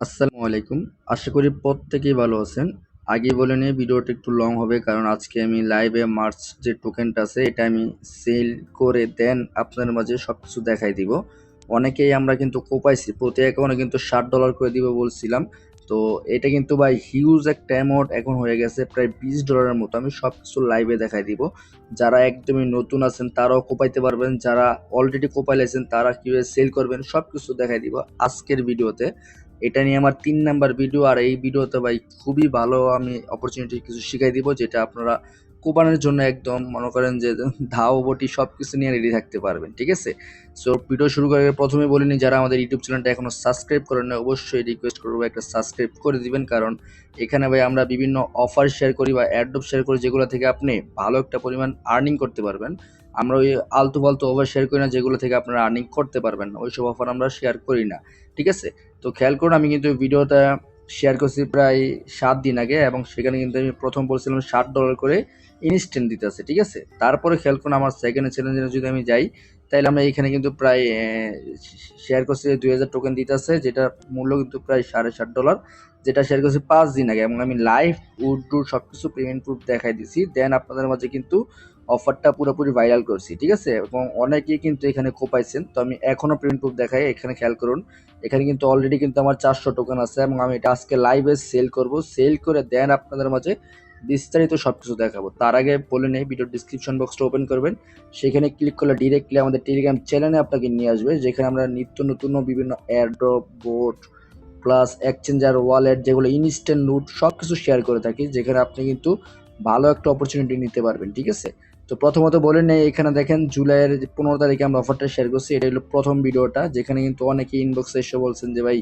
আসসালামু আলাইকুম। আশা করি প্রত্যেকেই ভালো আছেন। আগেই বলে নিই ভিডিওটা একটু লং হবে কারণ আজকে আমি লাইভে মার্চ যে টোকেনটা আছে এটা আমি সেল করে দেন আপনাদের মাঝে সবকিছু দেখাই দিব। অনেকেই আমরা কিন্তু কোপাইছি প্রতি অ্যাকাউন্টে কিন্তু $60 করে দিব বলছিলাম। তো এটা কিন্তু ভাই হিউজ একটা অ্যামাউন্ট এখন হয়ে গেছে প্রায় $20 মতো। আমি সবকিছু লাইভে দেখাই দিব। যারা একদমই নতুন আছেন তারাও কোপাইতে পারবেন, যারা অলরেডি কোপাইলেছেন তারা কিভাবে সেল করবেন সবকিছু দেখাই দিব আজকের ভিডিওতে। এটা নিয়ে আমার ৩ নাম্বার ভিডিও। আর এই ভিডিওতে ভাই খুবই ভালো আমি অপরচুনিটি কিছু শিখাই দিব যেটা আপনারা কোপানোর জন্য একদম মনে করেন যে ধাও বটি সবকিছু নিয়ে রেডি থাকতে পারবেন। ঠিক আছে? সো ভিডিও শুরু করার আগে প্রথমে বলে নিই, যারা আমাদের ইউটিউব চ্যানেলটা এখনো সাবস্ক্রাইব করেন নাই অবশ্যই রিকোয়েস্ট করবো একটা সাবস্ক্রাইব করে দিবেন, কারণ এখানে ভাই আমরা বিভিন্ন অফার শেয়ার করি বা অ্যাড্রপ শেয়ার করি যেগুলো থেকে আপনি ভালো একটা পরিমাণ আর্নিং করতে পারবেন। আমরা ওই আলতু ফালতু অফার শেয়ার করি না যেগুলো থেকে আপনারা আর্নিং করতে পারবেন না, ওইসব অফার আমরা শেয়ার করি না। ঠিক আছে? তো খেয়াল করুন, আমি কিন্তু ভিডিওটা শেয়ার করছি প্রায় ৭ দিন আগে এবং সেখানে কিন্তু আমি প্রথম বলছিলাম $60 করে ইনস্ট্যান্ট দিতে আছে। ঠিক আছে? তারপরে খেয়াল করুন আমার সেকেন্ড চ্যালেঞ্জে যদি আমি যাই তাহলে আমরা এখানে কিন্তু প্রায় শেয়ার করছি ২০০০ টোকেন দিতে আছে, যেটা মূল্য কিন্তু প্রায় $৬.৫, যেটা শেয়ার করছি ৫ দিন আগে এবং আমি লাইভ উড্ডু সবকিছু পেমেন্ট প্রুফ দেখাই দিছি। দেন আপনাদের মাঝে কিন্তু অফারটা পুরোপুরি ভাইরাল করছি। ঠিক আছে? এবং অনেকেই কিন্তু এখানে কোপাইছেন। তো আমি এখনো পেমেন্ট প্রুফ দেখাই। এখানে খেয়াল করুন, এখানে কিন্তু অলরেডি কিন্তু আমার 400 টোকেন আছে এবং আমি এটা আজকে লাইভে সেল করব। সেল করে দেন আপনাদের মাঝে বিস্তারিত সবকিছু দেখাবো। তার আগে বলে নেই, ভিডিও ডিসক্রিপশন বক্সটা ওপেন করবেন, সেখানে ক্লিক করলে ডিরেক্টলি আমাদের টেলিগ্রাম চ্যানেলে আপনাকে নিয়ে আসবে, যেখানে আমরা নিত্য নতুন বিভিন্ন airdrop boat plus exchanger wallet যেগুলো ইনস্ট্যান্ট লুট সবকিছু শেয়ার করে থাকি, যেখানে আপনি কিন্তু ভালো একটা অপরচুনিটি নিতে পারবেন। ঠিক আছে? তো প্রথমত বলে নেই, এখানে দেখেন জুলাইয়ের 15 তারিখে আমরা অফারটা শেয়ার করছি। এটা হলো প্রথম ভিডিওটা, যেখানে কিন্তু অনেকে ইনবক্সে এসে বলছেন যে ভাই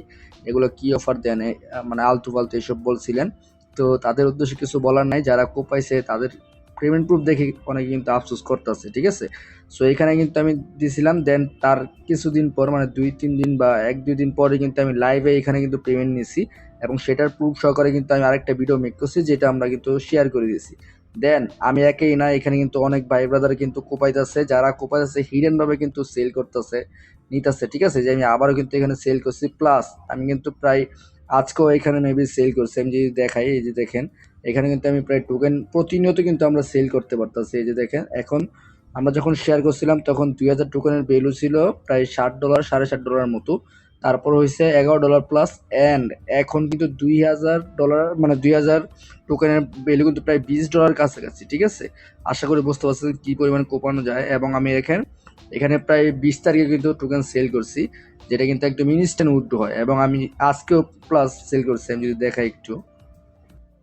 এগুলো কি অফার দেন, মানে আলতু ফালতু এসব বলছিলেন। তো তাদের উদ্দেশ্যে কিছু বলার নাই, যারা কোপাইছে তাদের পেমেন্ট প্রুফ দেখে অনেকে কিন্তু আফসোস করতেছে। ঠিক আছে? সো এখানে কিন্তু আমি দিছিলাম, দেন তার কিছুদিন পর মানে ২-৩ দিন বা ১-২ দিন পরে কিন্তু আমি লাইভে এখানে কিন্তু পেমেন্ট নিছি এবং সেটার প্রুফ সহকারে কিন্তু আমি আরেকটা ভিডিও মেক করছি, যেটা আমরা কিন্তু শেয়ার করে দিয়েছি। দেন আমি একেই না, এখানে কিন্তু অনেক ভাই ব্রাদার কিন্তু কোপাইতেছে, যারা কোপাইতেছে হিডেন ভাবে কিন্তু সেল করতেছে নিতেছে। ঠিক আছে? যে আমি আবারও কিন্তু এখানে সেল করছি, প্লাস আমি কিন্তু প্রায় আজকেও এখানে মেবি সেল করছি। আমি যদি দেখাই, এই যে দেখেন এখানে কিন্তু আমি প্রায় টোকেন প্রতিনিয়ত কিন্তু আমরা সেল করতে পারতেছি। এই যে দেখেন, এখন আমরা যখন শেয়ার করছিলাম তখন ২০০০ টোকেনের ভ্যালু ছিল প্রায় $৬০, $৬.৫ মতো। তারপর হয়েছে $11 প্লাস, অ্যান্ড এখন কিন্তু $২০০০ মানে ২০০০ টোকেনের ভ্যালু কিন্তু প্রায় $20 কাছাকাছি। ঠিক আছে? আশা করি বুঝতে পারছেন কি পরিমাণ কোপানো যায়। এবং আমি এখানে প্রায় ২০ তারিখে কিন্তু টোকেন সেল করছি, যেটা কিন্তু একদম ইনস্ট্যান্ট উইথড্র হয় এবং আমি আজকেও প্লাস সেল করছি। আমি যদি দেখাই একটু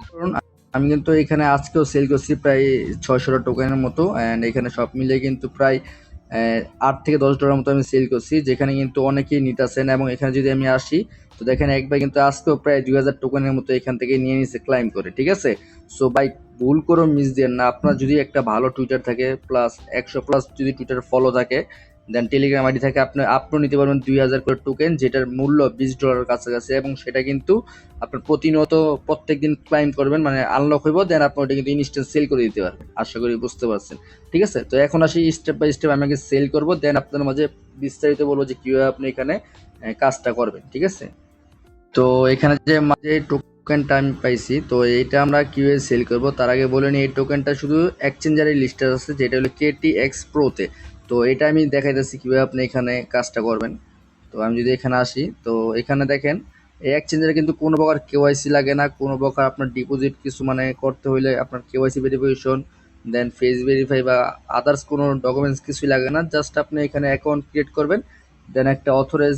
ধরুন, আমি কিন্তু এখানে আজকেও সেল করছি প্রায় ৬০০ টোকেনের মতো, অ্যান্ড এখানে সব মিলিয়ে কিন্তু প্রায় $৮ থেকে $10 মতো আমি সেল করছি, যেখানে কিন্তু অনেকেই নিতেছেন। এবং এখানে যদি আমি আসি তো দেখেন একবার কিন্তু আজকেও প্রায় ২০০০ টোকেনের মতো এখান থেকে নিয়ে নিছে ক্লাইম করে। ঠিক আছে? সো ভাই ভুল করে মিস দেন না। আপনার যদি একটা ভালো টুইটার থাকে প্লাস ১০০+ যদি টুইটার ফলো থাকে, দেন টেলিগ্রাম আইডি থাকে, আপনিও নিতে পারবেন ২০০০ করে টোকেন, যেটার মূল্য $20 কাছাকাছি এবং সেটা কিন্তু আপনার প্রতিনিয়ত প্রত্যেকদিন ক্লাইম করবেন মানে আনলক হইব, দেন আপনি ওটা কিন্তু ইনস্ট্যান্ট সেল করে দিতে পারবেন। আশা করি বুঝতে পারছেন। ঠিক আছে? তো এখন আসি স্টেপ বাই স্টেপ আমি আগে সেল করব, দেন আপনাদের মাঝে বিস্তারিত বলবো যে কিভাবে আপনি এখানে কাজটা করবেন। ঠিক আছে? তো এখানে যে মাঝে টোকেনটা আমি পাইছি, তো এইটা আমরা কিভাবে সেল করব তার আগে বলে নিই, এই টোকেনটা শুধু এক্সচেঞ্জারের লিস্টে আছে, যেটা হলো KTX Pro-তে। তো এটা আমি দেখাইতেছি কিভাবে আপনি এখানে কাজটা করবেন। তো আমি যদি এখানে আসি তো এখানে দেখেন এই এক্সচেঞ্জারে কিন্তু কোনো প্রকার কেওয়াইসি লাগে না, কোনো প্রকার আপনার ডিপোজিট কিছু মানে করতে হইলে আপনার কেওয়াইসি ভেরিফিকেশন দেন ফেস ভেরিফাই বা আদার্স কোনো ডকুমেন্টস কিছুই লাগে না। জাস্ট আপনি এখানে অ্যাকাউন্ট ক্রিয়েট করবেন, দেন একটা অথরাইজ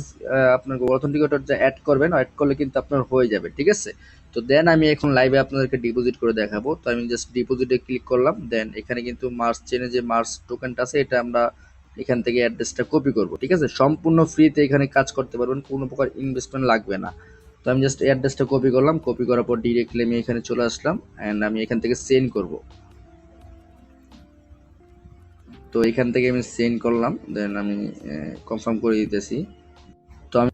আপনার অথেন্টিকেটর যে অ্যাড করবেন, অ্যাড করলে কিন্তু আপনার হয়ে যাবে। ঠিক আছে? তো দেন আমি এখন লাইভে আপনাদেরকে ডিপোজিট করে দেখাবো। তো আমি জাস্ট ডিপোজিটে ক্লিক করলাম, দেন এখানে কিন্তু মার্চ চেনে যে মার্চ টোকেনটা আছে এটা আমরা এখান থেকে অ্যাড্রেসটা কপি করব। ঠিক আছে? সম্পূর্ণ ফ্রিতে এখানে কাজ করতে পারবেন, কোনো প্রকার ইনভেস্টমেন্ট লাগবে না। তো আমি জাস্ট অ্যাড্রেসটা কপি করলাম, কপি করার পর ডিরেক্টলি আমি এখানে চলে আসলাম অ্যান্ড আমি এখান থেকে সেন্ড করব। তো এখান থেকে আমি সেন্ড করলাম, দেন আমি কনফার্ম করে দিতেছি। তো আমি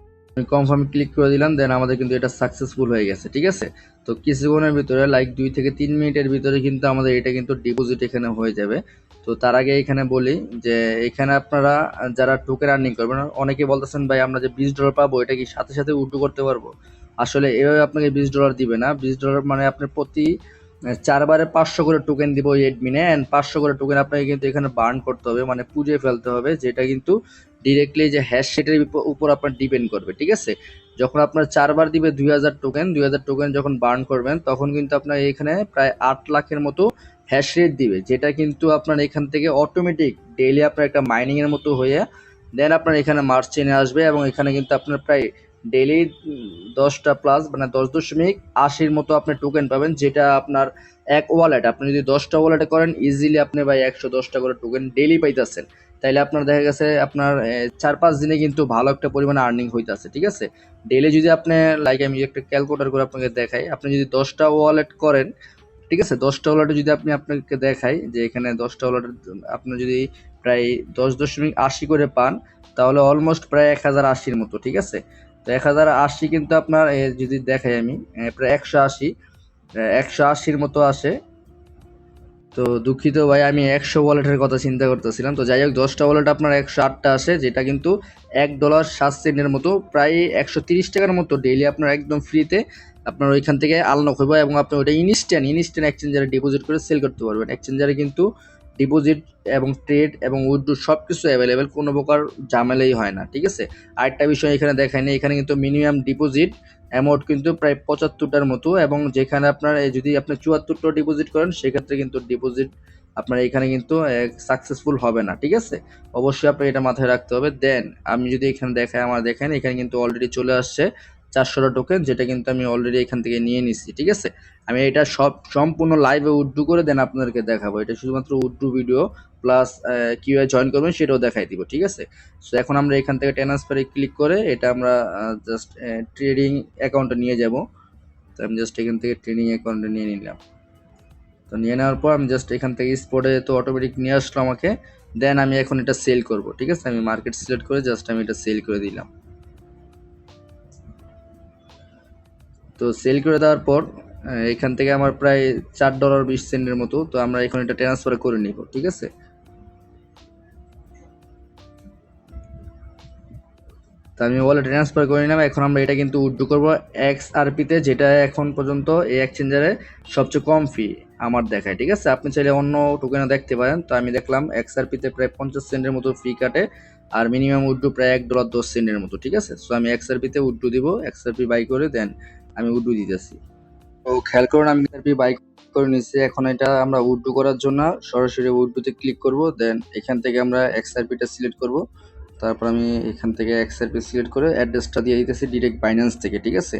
কনফার্ম ক্লিক করে দিলাম, দেন আমাদের কিন্তু এটা সাকসেসফুল হয়ে গেছে। ঠিক আছে? তো কিছুক্ষণের ভিতরে লাইক ২ থেকে ৩ মিনিটের ভিতরে কিন্তু আমাদের এটা কিন্তু ডিপোজিট এখানে হয়ে যাবে। তো তার আগে এখানে বলি যে এখানে আপনারা যারা টোকেন আর্নিং করবেন, অনেকে বলতেছেন ভাই আমরা যে $20 পাবো এটা কি সাথে সাথে উইথড্র করতে পারবো? আসলে এভাবে আপনাকে $20 দিবে না। $20 মানে আপনার প্রতি 4 বারে 500 করে টোকেন দিব এই অ্যাডমিনে, অ্যান্ড 500 করে টোকেন আপনাকে কিন্তু এখানে বার্ন করতে হবে, মানে পুড়িয়ে ফেলতে হবে, যেটা কিন্তু ডিরেক্টলি যে হ্যাশ সেটের উপর আপনার ডিপেন্ড করবে। ঠিক আছে, যখন আপনার 4 বার দিবে 2000 টোকেন, 2000 টোকেন যখন বার্ন করবেন তখন কিন্তু আপনার এখানে প্রায় 8 লাখের মতো হ্যাশ রেট দিবে, যেটা কিন্তু আপনার এখান থেকে অটোমেটিক ডেইলি আপনার একটা মাইনিংয়ের মতো হয়ে দেন আপনার এখানে মার্চ চেনে আসবে, এবং এখানে কিন্তু আপনার প্রায় ডেইলি 10টা প্লাস মানে 10.80 মতো আপনি টোকেন পাবেন, যেটা আপনার এক ওয়ালেট আপনি যদি 10টা ওয়ালেটে করেন ইজিলি আপনি ভাই 110টা করে টোকেন ডেইলি পাইতেছেন। তাইলে আপনার দেখা গেছে আপনার 4-5 দিনে কিন্তু ভালো একটা পরিমাণে আর্নিং হইতেছে। ঠিক আছে, ডেইলি যদি আপনি লাইক আমি একটা ক্যালকুলেটর করে আপনাকে দেখাই, আপনি যদি 10টা ওয়ালেট করেন, ঠিক আছে, 10টা ওয়ালেটে যদি আপনাকে দেখাই যে এখানে 10টা ওয়ালেটে আপনি যদি প্রায় 10.80 করে পান, তাহলে অলমোস্ট প্রায় 1080-র মতো। ঠিক আছে, তো 1080 কিন্তু আপনার যদি দেখাই আমি প্রায় 180-র মতো আসে। তো দুঃখিত ভাই, আমি 100 ওয়ালেটের কথা চিন্তা করতেছিলাম। তো যাই হোক, 10টা ওয়ালেট আপনার 108টা আসে, যেটা কিন্তু $1.07 মতো, প্রায় 130 টাকার মতো ডেইলি আপনার একদম ফ্রিতে আপনার ওইখান থেকে আনলক হইব, এবং আপনি ওটা ইনস্ট্যান্ট এক্সচেঞ্জারে ডিপোজিট করে সেল করতে পারবেন। এক্সচেঞ্জারে কিন্তু ডিপোজিট এবং ট্রেড এবং উইথড্র সব কিছু অ্যাভেলেবেল, কোনো প্রকার ঝামেলাই হয় না। ঠিক আছে, আরেকটা বিষয় এখানে দেখায়নি, এখানে কিন্তু মিনিমাম ডিপোজিট অ্যামাউন্ট কিন্তু প্রায় 75টার মতো, এবং যেখানে আপনার যদি আপনি 74টা ডিপোজিট করেন সেক্ষেত্রে কিন্তু ডিপোজিট আপনার এখানে কিন্তু সাকসেসফুল হবে না। ঠিক আছে, অবশ্যই আপনার এটা মাথায় রাখতে হবে। দেন আমি যদি এখানে দেখাই, আমার দেখেন এখানে কিন্তু অলরেডি চলে আসছে 400টা টোকেন, যেটা কিন্তু আমি অলরেডি এখান থেকে নিয়ে নিচ্ছি। ঠিক আছে, আমি এটা সম্পূর্ণ লাইভে উড্ডু করে দেন আপনাদেরকে দেখাবো। এটা শুধুমাত্র উড্ডু ভিডিও প্লাস কিভাবে জয়েন করবেন সেটাও দেখাই দিব। ঠিক আছে, সো এখন আমরা এখান থেকে ট্রান্সফারে ক্লিক করে এটা আমরা জাস্ট ট্রেডিং অ্যাকাউন্টে নিয়ে যাব। তো আমি জাস্ট এখান থেকে ট্রেডিং অ্যাকাউন্টে নিয়ে নিলাম। তো নিয়ে নেওয়ার পর আমি জাস্ট এখান থেকে স্পটে তো অটোমেটিক নিয়ে আসলো আমাকে। দেন আমি এখন এটা সেল করব। ঠিক আছে, আমি মার্কেট সিলেক্ট করে জাস্ট আমি এটা সেল করে দিলাম। তো সেল করে দেওয়ার পর এখান থেকে আমার প্রায় $4.20 মতো, তো আমরা এখন এটা ট্রান্সফার করে নিব। ঠিক আছে, তো আমি ওয়ালেট ট্রান্সফার করে নিলাম। এখন আমরা এটা কিন্তু উইথড্র করব XRP-তে, যেটা এখন পর্যন্ত এই এক্সচেঞ্জারে সবচেয়ে কম ফি আমার দেখায়। ঠিক আছে, আপনি চাইলে অন্য টোকেনে দেখতে পারেন। তো আমি দেখলাম XRP-তে প্রায় 50 সেন্টের মতো ফি কাটে, আর মিনিমাম উইথড্র প্রায় $1.10 মতো। ঠিক আছে, সো আমি XRP-তে উইথড্র দিব, XRP বাই করে দেন আমি উইথড্র দিতেছি। তো খেয়াল করুন আমি XRP বাই করে নিচ্ছি। এখন এটা আমরা উইথড্র করার জন্য সরাসরি উইথড্রতে ক্লিক করব। দেন এখান থেকে আমরা XRP-টা সিলেক্ট করব। তারপর আমি এখান থেকে XRP সিলেক্ট করে অ্যাড্রেসটা দিয়ে দিতেছি ডিরেক্ট বাইন্যান্স থেকে। ঠিক আছে,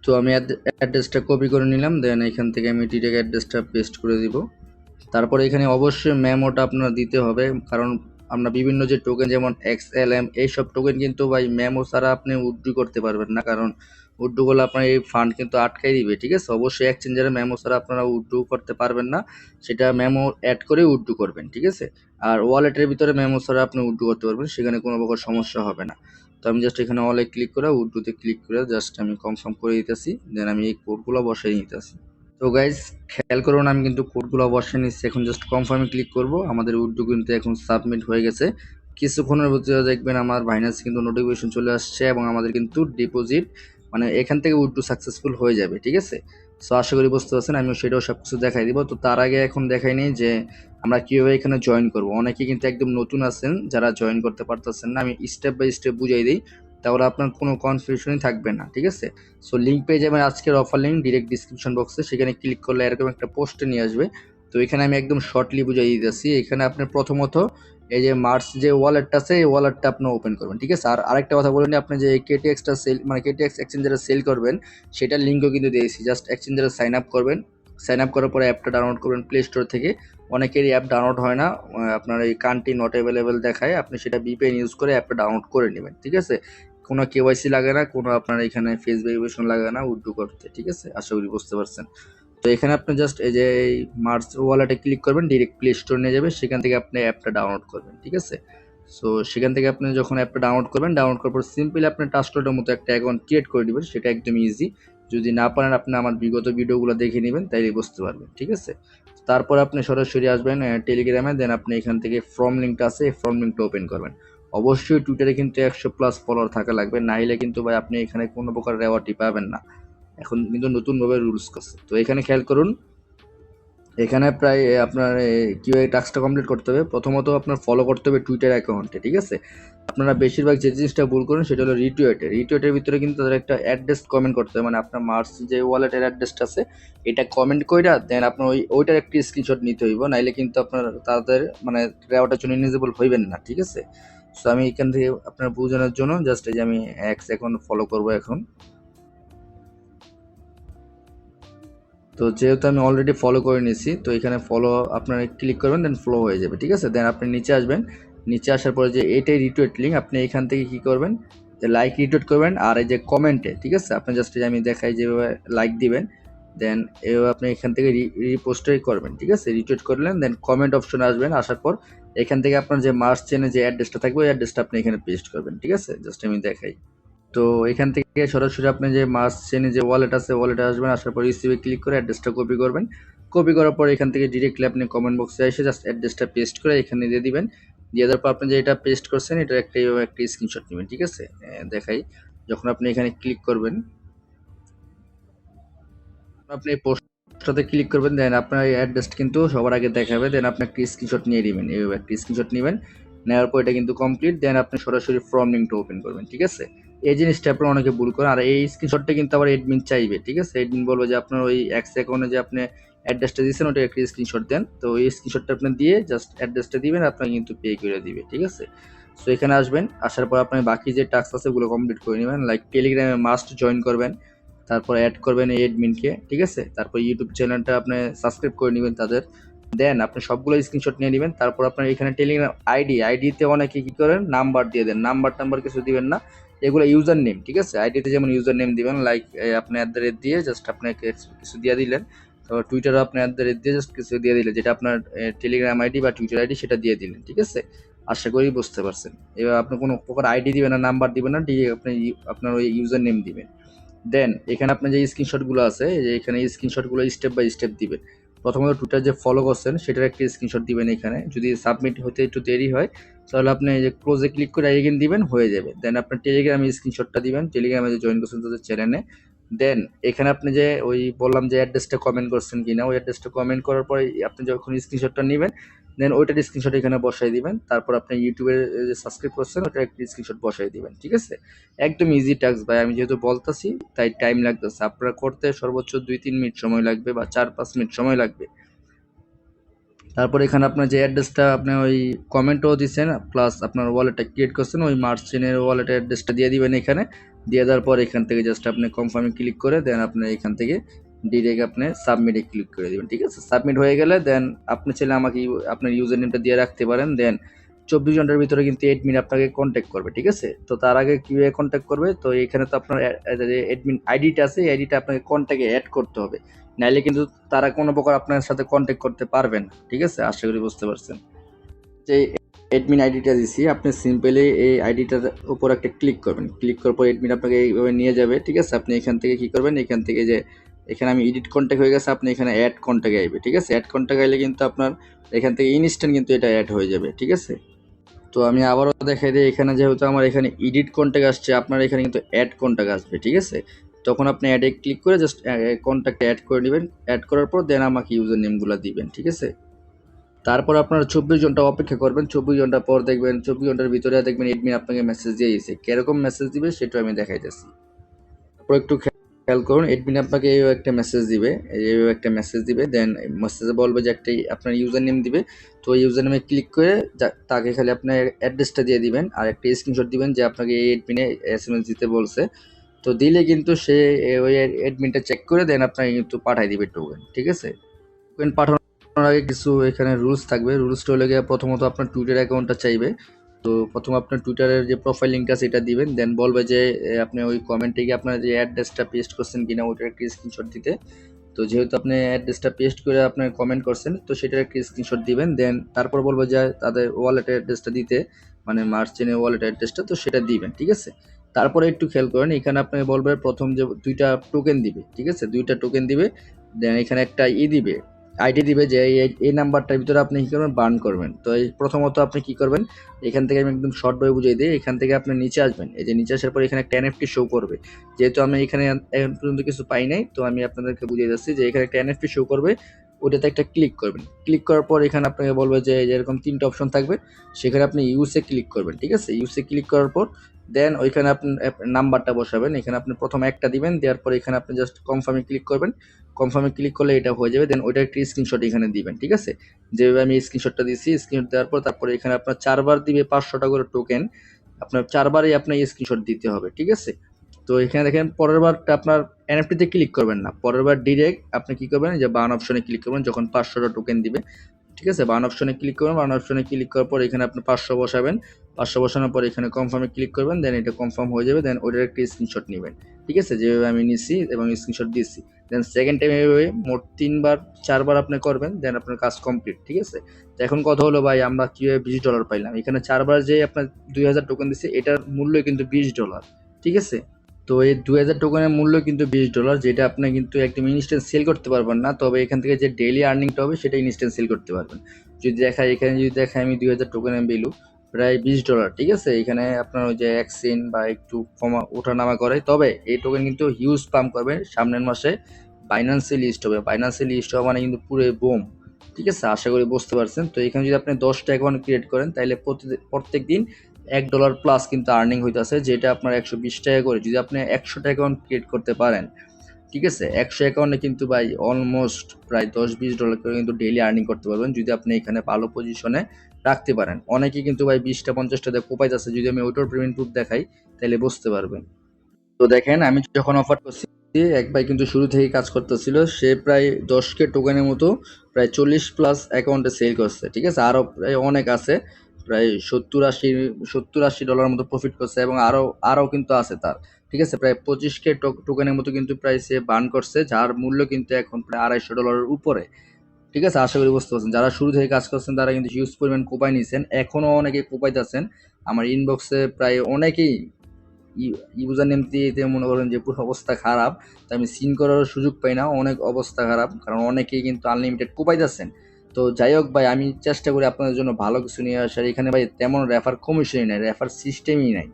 তো আমি অ্যাড্রেসটা কপি করে নিলাম। দেন এখান থেকে আমি ডিরেক্ট অ্যাড্রেসটা পেস্ট করে দিব। তারপরে এখানে অবশ্যই মেমোটা আপনার দিতে হবে, কারণ আমরা বিভিন্ন যে টোকেন যেমন XLM এইসব টোকেন কিন্তু ভাই মেমো ছাড়া আপনি উইথড্র করতে পারবেন না, কারণ উইথড্র করলে আপনার এই ফান্ড কিন্তু আটকাই দিবে। ঠিক আছে, অবশ্যই এক্সচেঞ্জারে মেমো ছাড়া আপনারা উইথড্র করতে পারবেন না, সেটা মেমো অ্যাড করে উইথড্র করবেন। ঠিক আছে, আর ওয়ালেটের ভিতরে মেমো ছাড়া আপনি উইথড্র করতে পারবেন, সেখানে কোনো প্রকার সমস্যা হবে না। তো আমি জাস্ট এখানে অলে ক্লিক করে উইথড্রতে ক্লিক করে জাস্ট আমি কনফার্ম করে দিতেছি। দেন আমি এই কোডগুলো বসাই নিতেছি। তো গাইজ খেয়াল করুন আমি কিন্তু কোডগুলো বসিয়ে নিচ্ছি। এখন জাস্ট কনফার্মে ক্লিক করব। আমাদের উইথড্র কিন্তু এখন সাবমিট হয়ে গেছে। কিছুক্ষণের ভিতরে দেখবেন আমার বাইন্যান্স কিন্তু নোটিফিকেশন চলে আসছে, এবং আমাদের কিন্তু ডিপোজিট মানে এখান থেকে উইথড্র সাকসেসফুল হয়ে যাবে। ঠিক আছে, সো আশা করি বুঝতে পারছেন, আমিও সেটাও সব কিছু দেখাই দিব। তো তার আগে এখন দেখাই নিই যে আমরা কীভাবে এখানে জয়েন করব। অনেকেই কিন্তু একদম নতুন আছেন যারা জয়েন করতে পারতেছেন না, আমি স্টেপ বাই স্টেপ বুঝাই দিই, তাহলে আপনার কোনো কনফিউশনই থাকবে না। ঠিক আছে, সো লিঙ্ক পেয়ে যাবেন আজকের অফার লিঙ্ক ডিরেক্ট ডিসক্রিপশন বক্সে, সেখানে ক্লিক করলে এরকম একটা পোস্টে নিয়ে আসবে। তো এখানে আমি একদম শর্টলি বুঝাই দিতেছি। এখানে আপনি প্রথমত এই যে মার্চ যে ওয়ালেটটা আছে এই ওয়ালেটটা আপনি ওপেন করবেন। ঠিক আছে, আর আরেকটা কথা বলে নিই, আপনি যে KTXটা সেল মানে KTX এক্সচেঞ্জারে সেল করবেন সেটার লিঙ্কও কিন্তু দিয়েছি। জাস্ট এক্সচেঞ্জারে সাইন আপ করবেন, সাইন আপ করার পরে অ্যাপটা ডাউনলোড করবেন প্লে স্টোর থেকে। অনেকেরই অ্যাপ ডাউনলোড হয় না, আপনার এই কান্ট্রি নট অ্যাভেলেবেল দেখায়, আপনি সেটা VPN ইউজ করে অ্যাপটা ডাউনলোড করে নেবেন। ঠিক আছে, কোনো KYC লাগে না, কোনো আপনার এখানে ফেস ভেরিফিকেশন লাগে না উইথড্র করতে। ঠিক আছে, আশা করি বুঝতে পারছেন। তো এখানে আপনি জাস্ট এই যে মার্চ ওয়ালেটে ক্লিক করবেন, ডিরেক্ট প্লে স্টোর নিয়ে যাবে, সেখান থেকে আপনি অ্যাপটা ডাউনলোড করবেন। ঠিক আছে, সো সেখান থেকে আপনি যখন অ্যাপটা ডাউনলোড করবেন, ডাউনলোড করার পর সিম্পলি আপনি ট্রাস্টেডের মতো একটা অ্যাকাউন্ট ক্রিয়েট করে নেবেন, সেটা একদম ইজি। যদি না পারেন আপনি আমার বিগত ভিডিওগুলো দেখে নেবেন, তাইলে বুঝতে পারবেন। ঠিক আছে, তারপর আপনি সরাসরি আসবেন টেলিগ্রামে। দেন আপনি এখান থেকে ফর্ম লিঙ্কটা আছে, এই ফর্ম লিঙ্কটা ওপেন করবেন। অবশ্যই টুইটারে কিন্তু 100+ ফলোয়ার থাকা লাগবে, নাইলে কিন্তু ভাই আপনি এখানে কোনো প্রকার রেওয়ার্ডই পাবেন না। এখন কিন্তু নতুনভাবে রুলস করছে। তো এখানে খেয়াল করুন, এখানে প্রায় আপনার কিভাবে টাস্কটা কমপ্লিট করতে হবে। প্রথমত আপনার ফলো করতে হবে টুইটার অ্যাকাউন্টে, ঠিক আছে? আপনারা বেশিরভাগ যে জিনিসটা ভুল করেন সেটা হলো রিটুইটের ভিতরে কিন্তু তাদের একটা অ্যাড্রেস কমেন্ট করতে হবে, মানে আপনার মার্স যে ওয়ালেটের অ্যাড্রেসটা আছে এটা কমেন্ট কইরা দেন আপনার ওইটার একটা স্ক্রিনশট নিতে হইব, নাইলে কিন্তু আপনার তাদের মানে রেওয়ার্ডের জন্য ইলিজিবল হইবেন না, ঠিক আছে? সো আমি এখান থেকে আপনার বোঝানোর জন্য জাস্ট এই যে আমি এক্স অ্যাকাউন্ট ফলো করব এখন। তো যেহেতু আমি অলরেডি ফলো করে নিয়েছি, তো এখানে ফলো আপনারা ক্লিক করবেন, দেন ফলো হয়ে যাবে, ঠিক আছে? দেন আপনি নিচে আসবেন, নিচে আসার পরে যে এটাই রিটুইট লিঙ্ক, আপনি এখান থেকে কি করবেন, যে লাইক রিটুইট করবেন, আর এই যে কমেন্টে, ঠিক আছে, আপনি জাস্ট আমি দেখাই যেভাবে লাইক দিবেন, দেন এভাবে আপনি এখান থেকে রিপোস্টই করবেন, ঠিক আছে? রিটুইট করলেন, দেন কমেন্ট অপশনে আসবেন, আসার পর এখান থেকে আপনার যে মার্চ চেনে যে অ্যাড্রেসটা থাকবে ওই অ্যাড্রেসটা আপনি এখানে পেস্ট করবেন, ঠিক আছে? জাস্ট আমি দেখাই। তো এখান থেকে সরাসরি আপনি যে মার্চ চেনে যে ওয়ালেট আছে ওয়ালেটে আসবেন, আসার পর রিসিভে ক্লিক করে অ্যাড্রেসটা কপি করবেন, কপি করার পর এখান থেকে ডিরেক্টলি আপনি কমেন্ট বক্সে এসে জাস্ট অ্যাড্রেসটা পেস্ট করে এখানে দিয়ে দিবেন। দিয়ে দেওয়ার পর আপনি যে এটা পেস্ট করছেন এটার একটা স্ক্রিনশট নেবেন, ঠিক আছে? দেখাই, যখন আপনি এখানে ক্লিক করবেন, আপনি পোস্টটাতে ক্লিক করবেন, দেন আপনার এই অ্যাড্রেসটা কিন্তু সবার আগে দেখাবে, দেন আপনি একটা স্ক্রিনশট নিয়ে নেবেন, এইভাবে একটা স্ক্রিনশট নেবেন, নেওয়ার পর এটা কিন্তু কমপ্লিট, দেন আপনি সরাসরি ফর্ম লিঙ্কটা ওপেন করবেন, ঠিক আছে? এই জিনিসটা আপনার অনেকে ভুল করেন, আর এই স্ক্রিনশটটা কিন্তু আবার এডমিন চাইবে, ঠিক আছে? এডমিন বলবে যে আপনার ওই এক্স অ্যাকাউন্টে যে আপনি অ্যাড্রেসটা দিয়েছেন ওটা একটা স্ক্রিনশট দেন, তো এই স্ক্রিনশটটা আপনি দিয়ে জাস্ট অ্যাড্রেসটা দিবেন, আপনাকে কিন্তু পে করে দিবে, ঠিক আছে? সো এখানে আসবেন, আসার পর আপনি বাকি যে টাস্ক আছে ওগুলো কমপ্লিট করে নেবেন, লাইক টেলিগ্রামে মাস্ট জয়েন করবেন, তারপর অ্যাড করবেন এই এডমিনকে, ঠিক আছে? তারপর ইউটিউব চ্যানেলটা আপনি সাবস্ক্রাইব করে নেবেন তাদের, দেন আপনি সবগুলো স্ক্রিনশট নিয়ে নেবেন, তারপর আপনার এখানে টেলিগ্রাম আইডিতে অনেকে কি করেন নাম্বার দিয়ে দেন, নাম্বার কিছু দিবেন না, এগুলো ইউজার নেম, ঠিক আছে? আইডিতে যেমন ইউজার নেম দিবেন, লাইক আপনি @, দিয়ে জাস্ট আপনাকে কিছু দিয়ে দিলেন, তারপর টুইটারে আপনি @ দিয়ে জাস্ট কিছু দিয়ে দিলেন, যেটা আপনার টেলিগ্রাম আইডি বা টুইটার আইডি সেটা দিয়ে দিলেন, ঠিক আছে? আশা করি বুঝতে পারছেন। এবার আপনি কোনো প্রকার আইডি দিবেন না, নাম্বার দিবেন না, দিয়ে আপনি আপনার ওই ইউজার নেম দিবেন। দেন এখানে আপনার যে স্ক্রিনশটগুলো আছে, যে এখানে স্ক্রিনশটগুলো স্টেপ বাই স্টেপ দিবেন। প্রথমত টুইটার যে ফলো করছেন সেটার একটা স্ক্রিনশট দিবেন এখানে। যদি সাবমিট হতে একটু দেরি হয় তাহলে আপনি এই যে ক্লোজে ক্লিক করে এগেইন দিবেন, হয়ে যাবে। দেন আপনার টেলিগ্রামে স্ক্রিনশটটা দিবেন, টেলিগ্রামে যে জয়েন করছেন তাদের চ্যানেলে। দেন এখানে আপনি যে ওই বললাম যে অ্যাড্রেসটা কমেন্ট করছেন কিনা, ওই অ্যাড্রেসটা কমেন্ট করার পরে আপনি যখন স্ক্রিনশটটা নেবেন, দেন ওইটার স্ক্রিনশট এখানে বসাই দিবেন। তারপর আপনি ইউটিউবে যে সাবস্ক্রাইব করছেন ওটার একটা স্ক্রিনশট বসাই দিবেন, ঠিক আছে? একদম ইজি টাস্ক ভাই, আমি যেহেতু বলতাছি তাই টাইম লাগতেছে, আপনার করতে সর্বোচ্চ 2-3 মিনিট সময় লাগবে বা 4-5 মিনিট সময় লাগবে। তারপর এখানে আপনার যে অ্যাড্রেসটা আপনি ওই কমেন্টও দিচ্ছেন প্লাস আপনার ওয়ালেটটা ক্রিয়েট করছেন ওই মার্চ চেনের ওয়ালেটের অ্যাড্রেসটা দিয়ে দিবেন এখানে, দিয়ে দেওয়ার পর এখান থেকে জাস্ট আপনি কনফার্মে ক্লিক করে দেন আপনি এখান থেকে ডিরেক্ট আপনি সাবমিটে ক্লিক করে দিবেন, ঠিক আছে? সাবমিট হয়ে গেলে দেন আপনি চাইলে আমাকে আপনার ইউজার নেমটা দিয়ে রাখতে পারেন, দেন 24 ঘন্টার ভিতরে কিন্তু এডমিন আপনাকে কন্ট্যাক্ট করবে, ঠিক আছে? তো তার আগে কিভাবে কন্ট্যাক্ট করবে, তো এখানে তো আপনার এডমিন আইডিটা আছে, এই আইডিটা আপনাকে কন্ট্যাক্টে অ্যাড করতে হবে, নাইলে কিন্তু তারা কোনো প্রকার আপনার সাথে কন্ট্যাক্ট করতে পারবে না, ঠিক আছে? আশা করি বুঝতে পারছেন। যে অ্যাডমিন আইডিটা দিছি, আপনি সিম্পলি এই আইডিটার উপর একটা ক্লিক করবেন, ক্লিক করার পর অ্যাডমিন আপনাকে এইভাবে নিয়ে যাবে, ঠিক আছে? আপনি এখান থেকে কি করবেন, এখান থেকে যে এখানে আমি এডিট কন্ট্যাক্ট হয়ে গেছে, আপনি এখানে অ্যাড কন্ট্যাক্ট আইবে, ঠিক আছে? অ্যাড কন্ট্যাক্ট আইলে কিন্তু আপনার এখান থেকে ইনস্ট্যান্ট কিন্তু এটা অ্যাড হয়ে যাবে, ঠিক আছে? তো আমি আবারও দেখাই দিই, এখানে যেহেতু আমার এখানে এডিট কন্ট্যাক্ট আসছে, আপনার এখানে কিন্তু অ্যাড কন্ট্যাক্ট আসবে, ঠিক আছে? তখন আপনি অ্যাডে ক্লিক করে জাস্ট কন্ট্যাক্টে অ্যাড করে নেবেন, অ্যাড করার পর দেন আমাকে ইউজার নেমগুলো দিবেন, ঠিক আছে? তারপর আপনারা 24 ঘন্টা অপেক্ষা করবেন, 24 ঘন্টা পর দেখবেন, 24 ঘন্টার ভিতরে দেখবেন এডমিন আপনাকে মেসেজ দিয়ে দিয়েছে। কিরকম মেসেজ দিবে সেটা আমি দেখাইতেছি। তারপর একটু খেয়াল করুন, এডমিন আপনাকে এই একটা মেসেজ দিবে, এই একটা মেসেজ দিবে, দেন মেসেজে বলবে যে একটা আপনার ইউজার নেম দিবে, তো ওই ইউজার নেমে ক্লিক করে তাকে খালি আপনার অ্যাড্রেসটা দিয়ে দিবেন আর একটা স্ক্রিনশট দিবেন যে আপনাকে এই এডমিনে এসএমএস দিতে বলছে। তো দিলে কিন্তু সে ওই এডমিনটা চেক করে দেন আপনাকে কিন্তু পাঠাই দিবে টোকেন, ঠিক আছে? টোকেন পাঠানোর আগে কিছু এখানে রুলস থাকবে। রুলসটা হলে গিয়ে প্রথমত আপনার টুইটার অ্যাকাউন্টটা চাইবে। তো প্রথম আপনার টুইটারের যে প্রোফাইল লিঙ্কটা সেটা দিবেন, দেন বলবে যে আপনি ওই কমেন্টে গিয়ে আপনার যে অ্যাড্রেসটা পেস্ট করছেন কিনা ওটার একটা স্ক্রিনশট দিতে। তো যেহেতু আপনি অ্যাড্রেসটা পেস্ট করে আপনার কমেন্ট করছেন তো সেটার একটা স্ক্রিনশট দিবেন, দেন তারপর বলবো যে তাদের ওয়ালেটের অ্যাড্রেসটা দিতে, মানে মার্চেনের ওয়ালেট অ্যাড্রেসটা, তো সেটা দিবেন, ঠিক আছে? তারপরে একটু খেয়াল করেন, এখানে আপনাকে বলবে প্রথম যে 2টা টোকেন দিবে, ঠিক আছে? 2টা টোকেন দিবে, দেন এখানে একটা দিবে, আইডি দিবে যে এই নাম্বারটার ভিতরে আপনি কী করবেন, বার্ন করবেন। তো এই প্রথমত আপনি কী করবেন, এখান থেকে আমি একদম শর্টভাবে বুঝিয়ে দিই। এখান থেকে আপনি নিচে আসবেন, এই যে নিচে আসার পর এখানে একটা এনএফটি শো করবে। যেহেতু আমি এখানে এখন পর্যন্ত কিছু পাই নাই, তো আমি আপনাদেরকে বুঝিয়ে যাচ্ছি যে এখানে একটা এনএফটি শো করবে, ওটাতে একটা ক্লিক করবেন। ক্লিক করার পর এখানে আপনাকে বলবে যে এরকম 3টা অপশন থাকবে, সেখানে আপনি ইউসে ক্লিক করবেন, ঠিক আছে? ইউসে ক্লিক করার পর দেন ওইখানে আপনি নাম্বারটা বসাবেন। এখানে আপনি প্রথম একটা দিবেন, দেওয়ার পর এখানে আপনি জাস্ট কনফার্মে ক্লিক করবেন। কনফার্মে ক্লিক করলে এটা হয়ে যাবে, দেন ওইটার একটা স্ক্রিনশট এখানে দিবেন, ঠিক আছে? যেভাবে আমি স্ক্রিনশটটা দিচ্ছি, স্ক্রিনশট দেওয়ার পর তারপরে এখানে আপনার 4বার দিবে 500টা করে টোকেন, আপনার 4বারই আপনার স্ক্রিনশট দিতে হবে, ঠিক আছে? তো এখানে দেখেন পরের বারটা আপনার এনএফটিতে ক্লিক করবেন না, পরের বার ডিরেক্ট আপনি কি করবেন, যে বার্ন অপশনে ক্লিক করবেন যখন 500টা টোকেন দিবে, ঠিক আছে? বার্ন অপশনে ক্লিক করবেন, বার্ন অপশনে ক্লিক করার পর এখানে আপনি 500 বসাবেন, 500 বসানোর পর এখানে কনফার্মে ক্লিক করবেন, দেন এটা কনফার্ম হয়ে যাবে, দেন ওইটার একটা স্ক্রিনশট নেবেন, ঠিক আছে? যেভাবে আমি নিচ্ছি এবং স্ক্রিনশট দিচ্ছি, দেন সেকেন্ড টাইম এভাবে মোট 3বার 4বার আপনি করবেন, দেন আপনার কাজ কমপ্লিট, ঠিক আছে? তো এখন কথা হলো ভাই, আমরা কীভাবে $20 পাইলাম? এখানে 4বার যে আপনার 2000 টোকেন দিচ্ছে, এটার মূল্য কিন্তু $20, ঠিক আছে? তো এই 2000 টোকেনের মূল্য কিন্তু $20, যেটা আপনি কিন্তু একদম ইনস্ট্যান্ট সেল করতে পারবেন না, তবে এখান থেকে যে ডেইলি আর্নিংটা হবে সেটা ইনস্ট্যান্ট সেল করতে পারবেন। যদি দেখায় এখানে, যদি দেখায় আমি 2000 টোকেনের ভ্যালু প্রায় $20, ঠিক আছে? এখানে আপনার ওই যে 1 সেন্ট বা একটু কমা ওঠানামা করে, তবে এই টোকেন কিন্তু হিউজ পাম্প করবে সামনের মাসে। বাইন্যান্সে লিস্ট হবে, বাইন্যান্সে লিস্ট হওয়া মানে কিন্তু পুরো বুম, ঠিক আছে? আশা করি বুঝতে পারছেন। তো এখানে যদি আপনি 10টা অ্যাকাউন্ট ক্রিয়েট করেন, তাহলে প্রত্যেক দিন $1 প্লাস কিন্তু আর্নিং হইতেছে, যেটা আপনার 120 টাকা করে। যদি আপনি 100টা অ্যাকাউন্ট ক্রিয়েট করতে পারেন, ঠিক আছে? 100 অ্যাকাউন্টে কিন্তু ভাই অলমোস্ট প্রায় $10-20 করে কিন্তু ডেইলি আর্নিং করতে পারবেন, যদি আপনি এখানে ভালো পজিশনে রাখতে পারেন। অনেকেই কিন্তু ভাই 20টা 50টা দিয়ে কোপাইতেছে, যদি আমি ওইটার পেমেন্ট প্রুফ দেখাই তাহলে বুঝতে পারবেন। তো দেখেন আমি যখন অফার করছি, এক ভাই কিন্তু শুরু থেকেই কাজ করতেছিল, সে প্রায় 10K টোকেনের মতো প্রায় 40+ অ্যাকাউন্টে সেল করছে, ঠিক আছে? আরও প্রায় অনেক আছে, প্রায় 70-80 ডলার মতো প্রফিট করছে, এবং আরও কিন্তু আছে তার, ঠিক আছে? প্রায় 25K টোকেনের মতো কিন্তু প্রায় সে বার্ন করছে, যার মূল্য কিন্তু এখন প্রায় $250 উপরে, ঠিক আছে? আশা করি বুঝতে পারছেন। যারা শুরু থেকে কাজ করছেন তারা কিন্তু হিউজ পরিমাণ কোপাই নিয়েছেন, এখনও অনেকে কোপাইতেছেন। আমার ইনবক্সে প্রায় অনেকেই ইউজার নেম দিয়ে মনে করেন যে পুরো অবস্থা খারাপ, তো আমি সিন করার সুযোগ পাই না, অনেক অবস্থা খারাপ, কারণ অনেকেই কিন্তু আনলিমিটেড কোপাইতেছেন। তো যাই হোক ভাই, আমি চেষ্টা করি আপনাদের জন্য ভালো কিছু নিয়ে আসার। এখানে ভাই তেমন রেফার কমিশনই নাই, রেফার সিস্টেমই নাই,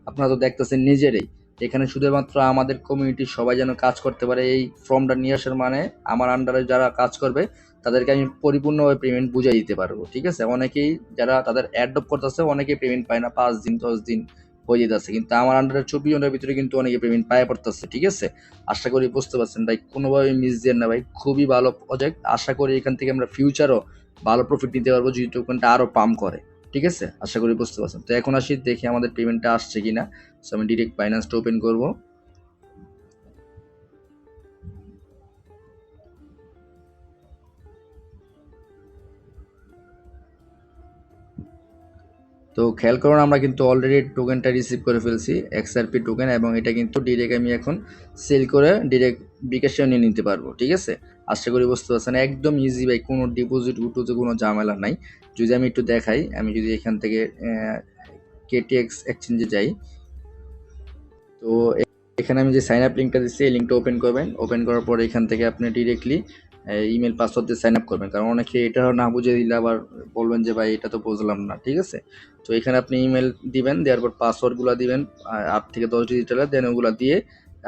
আপনারা তো দেখতেছেন নিজেরাই। এখানে শুধুমাত্র আমাদের কমিউনিটির সবাই যেন কাজ করতে পারে, এই ফর্মটা নিয়ে আসার মানে আমার আন্ডারে যারা কাজ করবে তাদেরকে আমি পরিপূর্ণভাবে পেমেন্ট বুঝাই দিতে পারবো, ঠিক আছে? অনেকেই যারা তাদের অ্যাডপ্ট করতেছে, অনেকেই পেমেন্ট পায় না, 5 দিন 10 দিন হয়ে যেতেছে, কিন্তু আমার আন্ডারে 24 ঘন্টার ভিতরে কিন্তু অনেকে পেমেন্ট পায় পড়তেছে, ঠিক আছে? আশা করি বুঝতে পারছেন ভাই, কোনোভাবে মিস দেন না ভাই, খুবই ভালো প্রজেক্ট। আশা করি এখান থেকে আমরা ফিউচারও ভালো প্রফিট নিতে পারবো, যদি টোকেনটা আরও পাম্প করে, ঠিক আছে? আশা করি বুঝতে পারছেন। তো এখন আসি, দেখি আমাদের পেমেন্টটা আসছে কিনা। সো আমি ডিরেক্ট বাইন্যান্সটা ওপেন করবো। তো খেয়াল করুন, আমরা কিন্তু অলরেডি টোকেনটা রিসিভ করে ফেলছি, XRP টোকেন, এবং এটা কিন্তু ডিরেক্ট আমি এখন সেল করে ডিরেক্ট বিকাশে নিয়ে নিতে পারবো, ঠিক আছে? আশা করি বুঝতে পারছেন, একদম ইজি ভাই, কোনো ডিপোজিট উঠোতে কোনো ঝামেলা নাই। যদি আমি একটু দেখাই, আমি যদি এখান থেকে KTX এক্সচেঞ্জে যাই, তো এখানে আমি যে সাইন আপ লিঙ্কটা দিচ্ছি, এই লিঙ্কটা ওপেন করবেন। ওপেন করার পর এখান থেকে আপনি ডিরেক্টলি ইমেল পাসওয়ার্ড দিয়ে সাইন আপ করবেন, কারণ অনেকে এটা না বুঝে দিলে আবার বলবেন যে ভাই এটা তো বুঝলাম না, ঠিক আছে? তো এখানে আপনি ইমেল দিবেন, দেওয়ার পর পাসওয়ার্ডগুলো দিবেন 8 থেকে 10 ডিজিটালের, দেন ওগুলো দিয়ে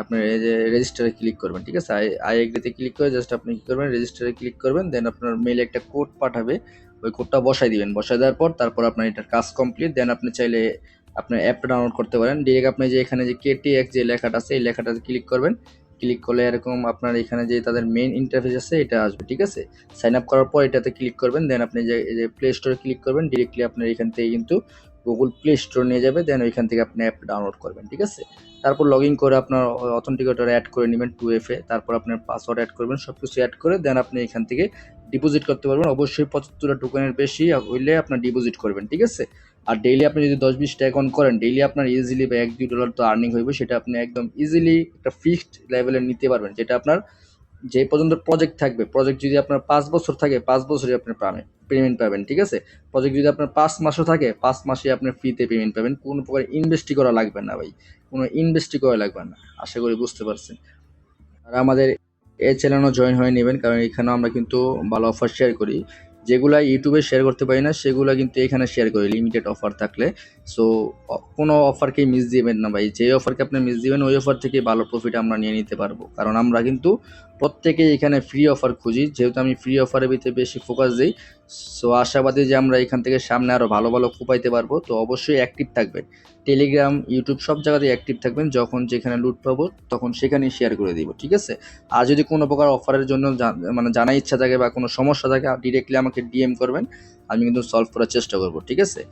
আপনার এই যে রেজিস্টারে ক্লিক করবেন, ঠিক আছে? আই এগ্রিতে ক্লিক করে জাস্ট আপনি কী করবেন, রেজিস্টারে ক্লিক করবেন, দেন আপনার মেইলে একটা কোড পাঠাবে, ওই কোডটা বসাই দিবেন। বসাই দেওয়ার পর তারপর আপনার এটার কাজ কমপ্লিট, দেন আপনি চাইলে আপনার অ্যাপটা ডাউনলোড করতে পারেন। ডিরেক্ট আপনি যে এখানে যে KTX যে লেখাটা আছে, এই লেখাটাতে ক্লিক করবেন। ক্লিক করলে এরকম আপনার এখানে যে তাদের মেইন ইন্টারফেস আছে এটা আসবে, ঠিক আছে? সাইন আপ করার পর এটাতে ক্লিক করবেন, দেন আপনি যে প্লে স্টোরে ক্লিক করবেন, ডিরেক্টলি আপনার এখান থেকে কিন্তু গুগল প্লে স্টোর নিয়ে যাবে, দেন ওইখান থেকে আপনি অ্যাপ ডাউনলোড করবেন, ঠিক আছে? তারপর লগ ইন করে আপনার অথেন্টিকেটর অ্যাড করে নেবেন 2FA, তারপর আপনার পাসওয়ার্ড অ্যাড করবেন, সব কিছু অ্যাড করে দেন আপনি এখান থেকে ডিপোজিট করতে পারবেন। অবশ্যই 75 টোকেনের বেশি হইলে আপনার ডিপোজিট করবেন, ঠিক আছে? আর ডেইলি আপনি যদি 10-20টা অ্যাকাউন্ট করেন, ডেইলি আপনার ইজিলি বা $1-2 তো আর্নিং হইবে, সেটা আপনি একদম ইজিলি একটা ফিক্সড লেভেলে নিতে পারবেন, যেটা আপনার যে পর্যন্ত প্রজেক্ট থাকবে, প্রজেক্ট যদি আপনার 5 বছর থাকে, 5 বছরই আপনি পেমেন্ট পাবেন, ঠিক আছে? প্রজেক্ট যদি আপনার 5 মাসও থাকে, 5 মাসে আপনি ফ্রিতে পেমেন্ট পাবেন, কোনো প্রকার ইনভেস্টই করা লাগবে না ভাই, কোনো ইনভেস্টই করা লাগবে না। আশা করি বুঝতে পারছেন। আর আমাদের এই চ্যানেলও জয়েন হয়ে নেবেন, কারণ এখানেও আমরা কিন্তু ভালো অফার শেয়ার করি। যেগুলা ইউটিউবে শেয়ার করতে পারি না সেগুলা কিন্তু এখানে শেয়ার করি লিমিটেড অফার থাকলে। সো কোনো অফারকেই মিস দিবেন না ভাই, যে অফারকে আপনি মিস দিবেন ওই অফার থেকে ভালো প্রফিট আমরা নিয়ে নিতে পারবো, কারণ আমরা কিন্তু প্রত্যেকেই এখানে ফ্রি অফার খুঁজি, যেহেতু আমি ফ্রি অফারের ভিতরে বেশি ফোকাস দিই। সো আশাবাদী যে আমরা এখান থেকে সামনে আরও ভালো ভালো কোপাইতে পারবো। তো অবশ্যই অ্যাক্টিভ থাকবেন, টেলিগ্রাম, ইউটিউব সব জায়গাতেই অ্যাক্টিভ থাকবেন। যখন যেখানে লুট পাবো তখন সেখানেই শেয়ার করে দিব, ঠিক আছে? আর যদি কোনো প্রকার অফারের জন্য মানে জানার ইচ্ছা থাকে বা কোনো সমস্যা থাকে ডিরেক্টলি আমাকে ডিএম করবেন, আমি কিন্তু সলভ করার চেষ্টা করব, ঠিক আছে?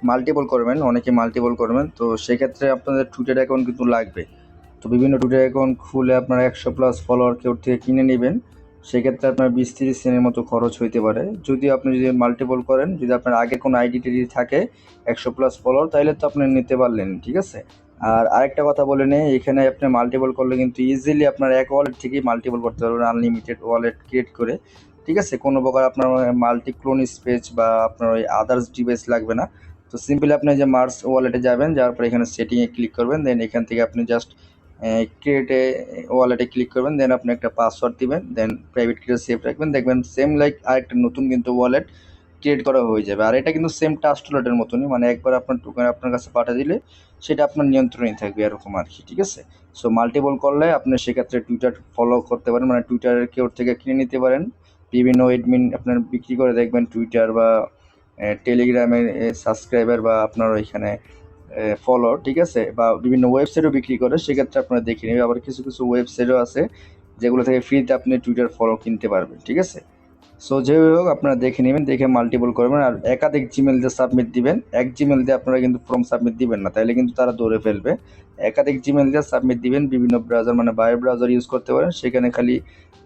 মাল্টিপল করবেন, অনেকে মাল্টিপল করবেন, তো সেক্ষেত্রে আপনাদের টুইটার অ্যাকাউন্ট কিন্তু লাগবে। তো বিভিন্ন টুইটার অ্যাকাউন্ট খুলে আপনারা 100+ ফলোয়ার কেউ থেকে কিনে নেবেন। সেক্ষেত্রে আপনার 20-30 সেন্টের মতো খরচ হইতে পারে। যদি আপনি যদি মাল্টিপল করেন, যদি আপনার আগে কোনো আইডি টিডি থাকে 100+ ফলোয়ার, তাহলে তো আপনি নিতে পারলেন, ঠিক আছে? আর আরেকটা কথা বলে নেই, এখানে আপনি মাল্টিপল করলে কিন্তু ইজিলি আপনার এক ওয়ালেট থেকেই মাল্টিপল করতে পারবেন, আনলিমিটেড ওয়ালেট ক্রিয়েট করে, ঠিক আছে? কোনো প্রকার আপনার মাল্টি ক্লোন স্পেস বা আপনার ওই আদার্স ডিভাইস লাগবে না। তো সিম্পলি আপনি যে মার্স ওয়ালেটে যাবেন, যাওয়ার পর এখানে সেটিংয়ে ক্লিক করবেন, দেন এখান থেকে আপনি জাস্ট ক্রিয়েটে ওয়ালেটে ক্লিক করবেন, দেন আপনি একটা পাসওয়ার্ড দিবেন, দেন প্রাইভেট কিটা সেভ রাখবেন, দেখবেন সেম লাইক আরেকটা নতুন কিন্তু ওয়ালেট ক্রিয়েট করা হয়ে যাবে। আর এটা কিন্তু সেম ট্রাস্ট ওয়ালেটের মতনই, মানে একবার আপনার টোকেন আপনার কাছে পাঠিয়ে দিলে সেটা আপনার নিয়ন্ত্রণে থাকবে, এরকম আর কি, ঠিক আছে? সো মাল্টিপল করলে আপনি সেক্ষেত্রে টুইটার ফলো করতে পারেন, মানে টুইটারের কেউ থেকে কিনে নিতে পারেন। বিভিন্ন এডমিন আপনার বিক্রি করে দেখবেন টুইটার বা টেলিগ্রামের সাবস্ক্রাইবার বা আপনার ওইখানে ফলোয়ার, ঠিক আছে? বা বিভিন্ন ওয়েবসাইটও বিক্রি করে, সেক্ষেত্রে আপনারা দেখে নেবেন। আবার কিছু কিছু ওয়েবসাইটও আছে যেগুলো থেকে ফ্রিতে আপনি টুইটার ফলো কিনতে পারবেন, ঠিক আছে? সো যেই হোক আপনারা দেখে নেবেন, দেখে মাল্টিপল করবেন। আর একাধিক জিমেল দিয়ে সাবমিট দিবেন, এক জিমেল দিয়ে আপনারা কিন্তু ফর্ম সাবমিট দিবেন না, তাইলে কিন্তু তারা ধরে ফেলবে। একাধিক জিমেল দিয়ে সাবমিট দিবেন, বিভিন্ন ব্রাউজার মানে বায়ো ব্রাউজার ইউজ করতে পারেন, সেখানে খালি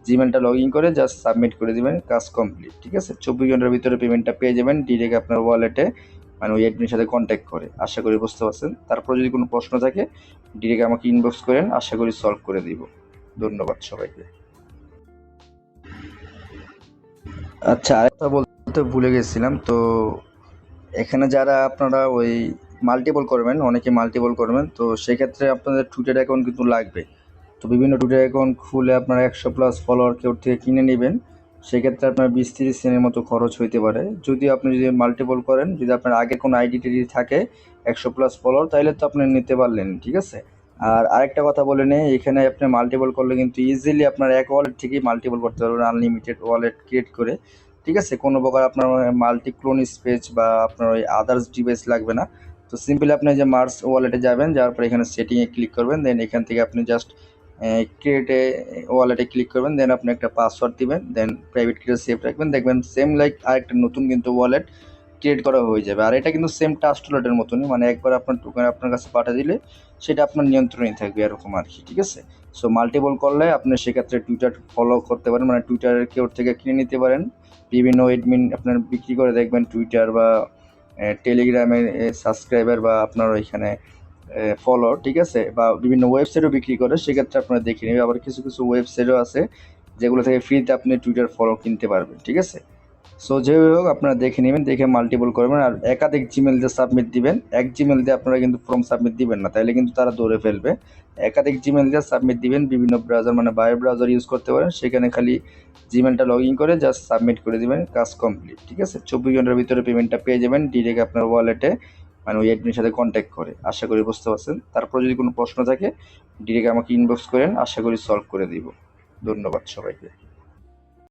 জিমেলটা লগ ইন করে জাস্ট সাবমিট করে দিবেন, কাজ কমপ্লিট, ঠিক আছে? 24 ঘন্টার ভিতরে পেমেন্টটা পেয়ে যাবেন ডিরেক্ট আপনার ওয়ালেটে, মানে ওই অ্যাডমিনের সাথে কন্ট্যাক্ট করে। আশা করি বুঝতে পারছেন। তারপর যদি কোনো প্রশ্ন থাকে ডিরেক্ট আমাকে ইনবক্স করেন, আশা করি সলভ করে দিব। ধন্যবাদ সবাইকে। আচ্ছা, আরেকটা বলতে ভুলে গেছিলাম, তো এখানে যারা আপনারা ওই মাল্টিপল করবেন, অনেকে মাল্টিপল করবেন, তো সেক্ষেত্রে আপনাদের টুইটার অ্যাকাউন্ট কিন্তু লাগবে। তো বিভিন্ন টুইটার অ্যাকাউন্ট খুলে আপনারা 100+ ফলোয়ার কেউ থেকে কিনে নেবেন। সেক্ষেত্রে আপনার 20-30 সেন্টের মতো খরচ হইতে পারে। যদি আপনি যদি মাল্টিপল করেন, যদি আপনার আগে কোনো আইডি টিডি থাকে 100+ ফলোয়ার, তাহলে তো আপনি নিতে পারলেন, ঠিক আছে? আর আরেকটা কথা বলে নেই, এখানে আপনি মাল্টিপল করলে কিন্তু ইজিলি আপনার এক ওয়ালেট থেকেই মাল্টিপল করতে পারবেন, আনলিমিটেড ওয়ালেট ক্রিয়েট করে, ঠিক আছে? কোনো প্রকার আপনার মাল্টি ক্লোন স্পেস বা আপনার ওই আদার্স ডিভাইস লাগবে না। তো সিম্পলি আপনি যে মার্স ওয়ালেটে যাবেন, যাওয়ার পর এখানে সেটিংয়ে ক্লিক করবেন, দেন এখান থেকে আপনি জাস্ট ক্রিয়েটে ওয়ালেটে ক্লিক করবেন, দেন আপনি একটা পাসওয়ার্ড দিবেন, দেন প্রাইভেট কিটা সেভ রাখবেন, দেখবেন সেম লাইক আরেকটা নতুন কিন্তু ওয়ালেট ক্রিয়েট করা হয়ে যাবে। আর এটা কিন্তু সেম ট্রাস্ট ওয়ালেটের মতনই, মানে একবার আপনার টোকেন আপনার কাছে পাঠিয়ে দিলে সেটা আপনার নিয়ন্ত্রণেই থাকবে, এরকম আর কি, ঠিক আছে? সো মাল্টিপল করলে আপনি সেক্ষেত্রে টুইটার ফলো করতে পারেন, মানে টুইটারের কেউ থেকে কিনে নিতে পারেন। বিভিন্ন এডমিন আপনার বিক্রি করে দেখবেন টুইটার বা টেলিগ্রামের সাবস্ক্রাইবার বা আপনার ওইখানে ফলোয়ার, ঠিক আছে? বা বিভিন্ন ওয়েবসাইটও বিক্রি করে, সেক্ষেত্রে আপনারা দেখে নেবেন। আবার কিছু কিছু ওয়েবসাইটও আছে যেগুলো থেকে ফ্রিতে আপনি টুইটার ফলো কিনতে পারবেন, ঠিক আছে? সো যেই হোক আপনারা দেখে নেবেন, দেখে মাল্টিপল করবেন। আর একাধিক জিমেল দিয়ে সাবমিট দিবেন, এক জিমেল দিয়ে আপনারা কিন্তু ফর্ম সাবমিট দিবেন না, তাইলে কিন্তু তারা ধরে ফেলবে। একাধিক জিমেল দিয়ে সাবমিট দিবেন, বিভিন্ন ব্রাউজার মানে বায়ো ব্রাউজার ইউজ করতে পারেন, সেখানে খালি জিমেলটা লগ ইন করে জাস্ট সাবমিট করে দিবেন, কাজ কমপ্লিট, ঠিক আছে? 24 ঘন্টার ভিতরে পেমেন্টটা পেয়ে যাবেন ডিরেক্ট আপনার ওয়ালেটে, মানে ওই অ্যাডমিনের সাথে কন্ট্যাক্ট করে। আশা করি বুঝতে পারছেন। তারপর যদি কোনো প্রশ্ন থাকে ডিরেক্ট আমাকে ইনবক্স করেন, আশা করি সলভ করে দিব। ধন্যবাদ সবাইকে।